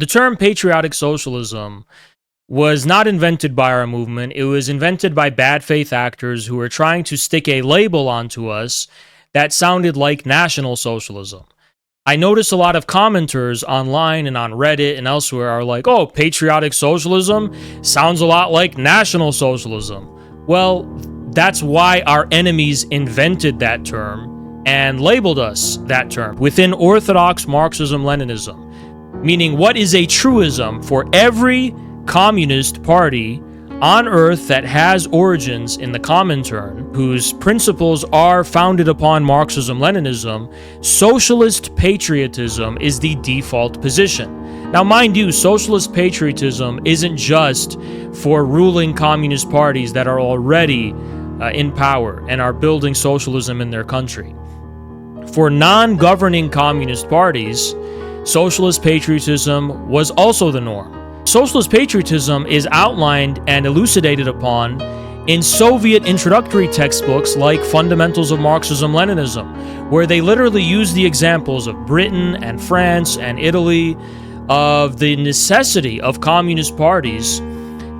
The term patriotic socialism was not invented by our movement. It was invented by bad faith actors who were trying to stick a label onto us that sounded like National Socialism. I notice a lot of commenters online and on Reddit and elsewhere are like, oh, patriotic socialism sounds a lot like National Socialism. Well, that's why our enemies invented that term and labeled us that term within orthodox Marxism-Leninism, meaning what is a truism for every communist party on earth that has origins in the Comintern, whose principles are founded upon Marxism-Leninism. Socialist patriotism is the default position. Now, mind you, socialist patriotism isn't just for ruling communist parties that are already in power and are building socialism in their country. For non-governing communist parties, socialist patriotism was also the norm. Socialist patriotism is outlined and elucidated upon in Soviet introductory textbooks like Fundamentals of Marxism-Leninism, where they literally use the examples of Britain and France and Italy of the necessity of communist parties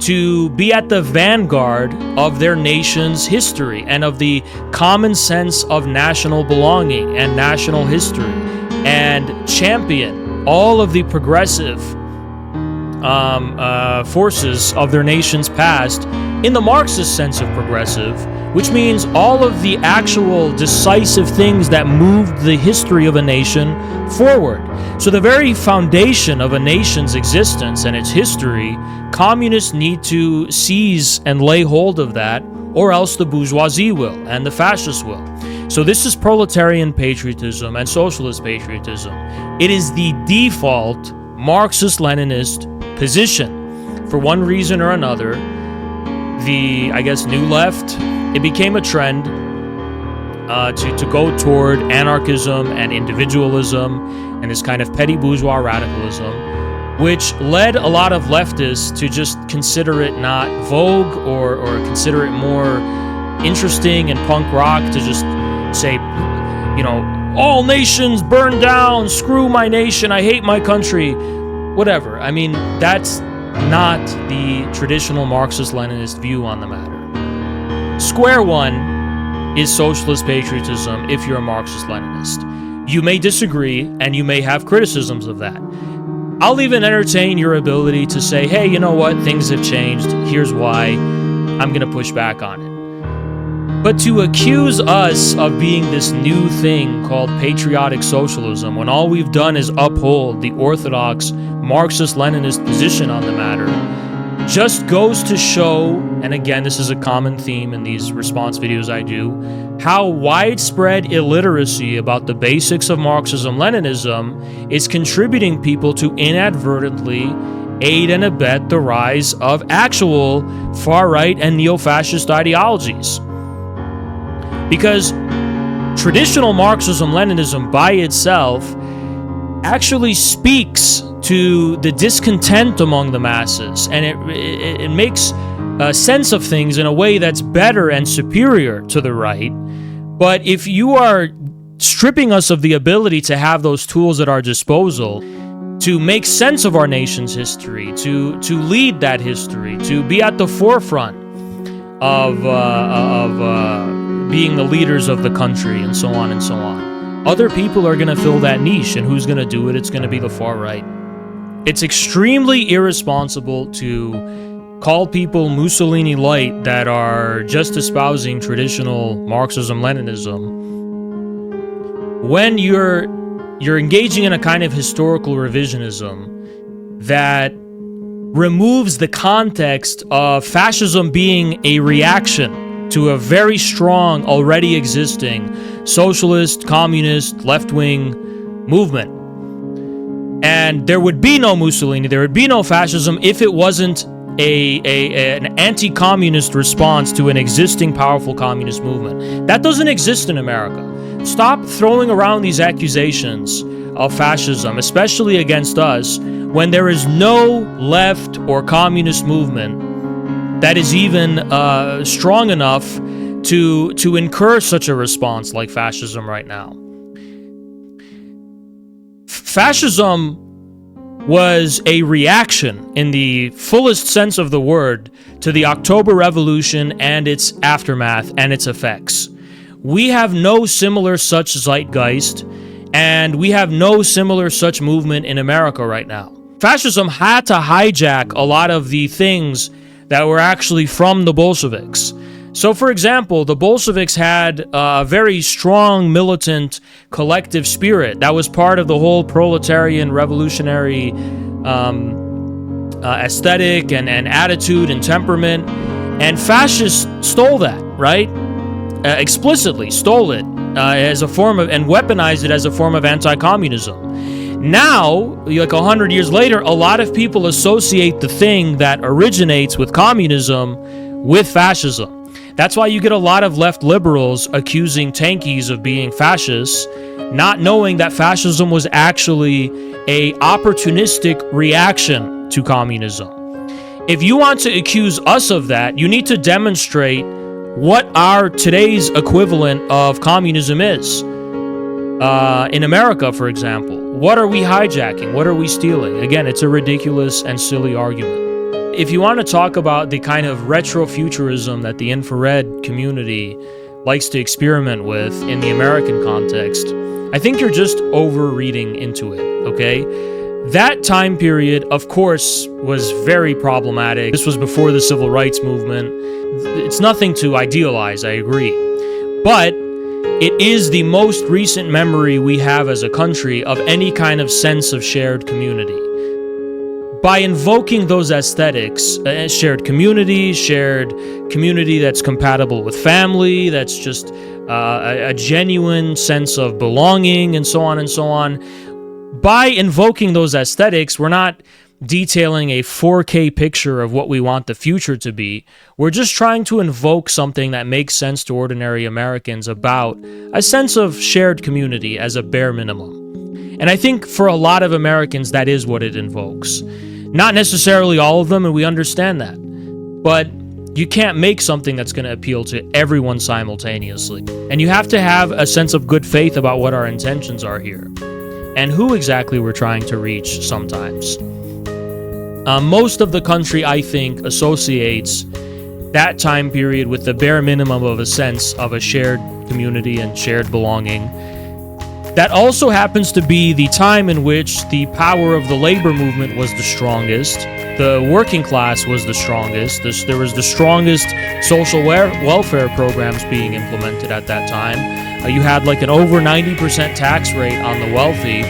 to be at the vanguard of their nation's history and of the common sense of national belonging and national history, and champion all of the progressive forces of their nation's past in the Marxist sense of progressive, which means all of the actual decisive things that moved the history of a nation forward. So the very foundation of a nation's existence and its history, communists need to seize and lay hold of that, or else the bourgeoisie will and the fascists will. So this is proletarian patriotism and socialist patriotism. It is the default Marxist-Leninist position. For one reason or another, the, I guess, new left, it became a trend to go toward anarchism and individualism and this kind of petty bourgeois radicalism, which led a lot of leftists to just consider it not vogue or consider it more interesting and punk rock to just say, you know, all nations burn down, screw my nation, I hate my country. Whatever. I mean, that's not the traditional Marxist-Leninist view on the matter. Square one is socialist patriotism if you're a Marxist-Leninist. You may disagree, and you may have criticisms of that. I'll even entertain your ability to say, hey, you know what, things have changed, here's why, I'm going to push back on it. But to accuse us of being this new thing called patriotic socialism, when all we've done is uphold the orthodox Marxist-Leninist position on the matter, just goes to show, and again, this is a common theme in these response videos I do, how widespread illiteracy about the basics of Marxism-Leninism is contributing people to inadvertently aid and abet the rise of actual far-right and neo-fascist ideologies. Because traditional Marxism-Leninism by itself actually speaks to the discontent among the masses, and it makes sense of things in a way that's better and superior to the right. But if you are stripping us of the ability to have those tools at our disposal to make sense of our nation's history, to lead that history, to be at the forefront of being the leaders of the country, and so on and so on, other people are going to fill that niche, and who's going to do it? It's going to be the far right. It's extremely irresponsible to call people Mussolini light that are just espousing traditional Marxism-Leninism when you're engaging in a kind of historical revisionism that removes the context of fascism being a reaction to a very strong, already existing socialist, communist, left-wing movement. And there would be no Mussolini, there would be no fascism if it wasn't an anti-communist response to an existing powerful communist movement. That doesn't exist in America. Stop throwing around these accusations of fascism, especially against us, when there is no left or communist movement that is even strong enough to incur such a response like fascism right now. Fascism was a reaction, in the fullest sense of the word, to the October Revolution and its aftermath and its effects. We have no similar such zeitgeist, and we have no similar such movement in America right now. Fascism had to hijack a lot of the things that were actually from the Bolsheviks. So, for example, the Bolsheviks had a very strong, militant, collective spirit that was part of the whole proletarian revolutionary aesthetic and attitude and temperament. And fascists stole that, right? Explicitly stole it as a form of, and weaponized it as a form of anti-communism. Now, like 100 years later, a lot of people associate the thing that originates with communism with fascism. That's why you get a lot of left liberals accusing tankies of being fascists, not knowing that fascism was actually a opportunistic reaction to communism. If you want to accuse us of that, you need to demonstrate what our today's equivalent of communism is. In America, for example, what are we hijacking? What are we stealing? Again, it's a ridiculous and silly argument. If you want to talk about the kind of retrofuturism that the infrared community likes to experiment with in the American context, I think you're just over-reading into it, okay? That time period, of course, was very problematic. This was before the Civil Rights Movement. It's nothing to idealize, I agree. But it is the most recent memory we have as a country of any kind of sense of shared community. By invoking those aesthetics, shared community that's compatible with family, that's just a genuine sense of belonging, and so on and so on. By invoking those aesthetics, we're not detailing a 4K picture of what we want the future to be. We're just trying to invoke something that makes sense to ordinary Americans about a sense of shared community as a bare minimum. And I think for a lot of Americans, that is what it invokes. Not necessarily all of them, and we understand that. But you can't make something that's going to appeal to everyone simultaneously. And you have to have a sense of good faith about what our intentions are here, and who exactly we're trying to reach sometimes. Most of the country, I think, associates that time period with the bare minimum of a sense of a shared community and shared belonging. That also happens to be the time in which the power of the labor movement was the strongest, the working class was the strongest, there was the strongest social welfare programs being implemented at that time. You had like an over 90% tax rate on the wealthy.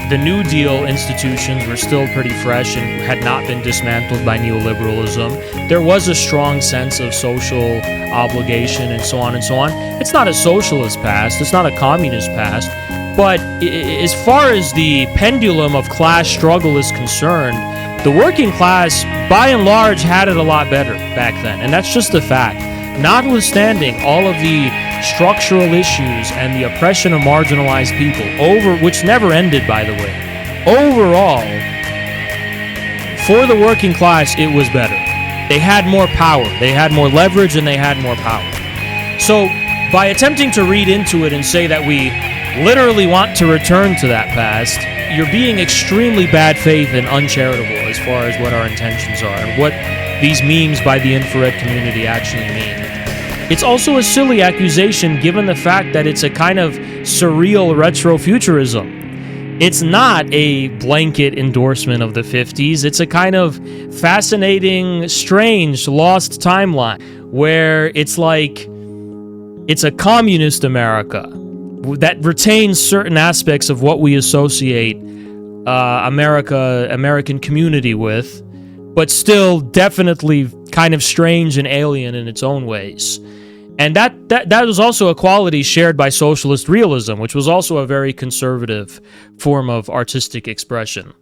The New Deal institutions were still pretty fresh and had not been dismantled by neoliberalism. There was a strong sense of social obligation and so on and so on. It's not a socialist past, it's not a communist past. But as far as the pendulum of class struggle is concerned, the working class, by and large, had it a lot better back then. And that's just a fact. Notwithstanding all of the structural issues and the oppression of marginalized people, which never ended, by the way, overall, for the working class, it was better. They had more power, they had more leverage, and they had more power. So, by attempting to read into it and say that we literally want to return to that past, you're being extremely bad faith and uncharitable as far as what our intentions are and what these memes by the infrared community actually mean. It's also a silly accusation given the fact that it's a kind of surreal retrofuturism. It's not a blanket endorsement of the 50s. It's a kind of fascinating, strange, lost timeline where it's like it's a communist America that retains certain aspects of what we associate American community with, but still definitely kind of strange and alien in its own ways. And that was also a quality shared by socialist realism, which was also a very conservative form of artistic expression.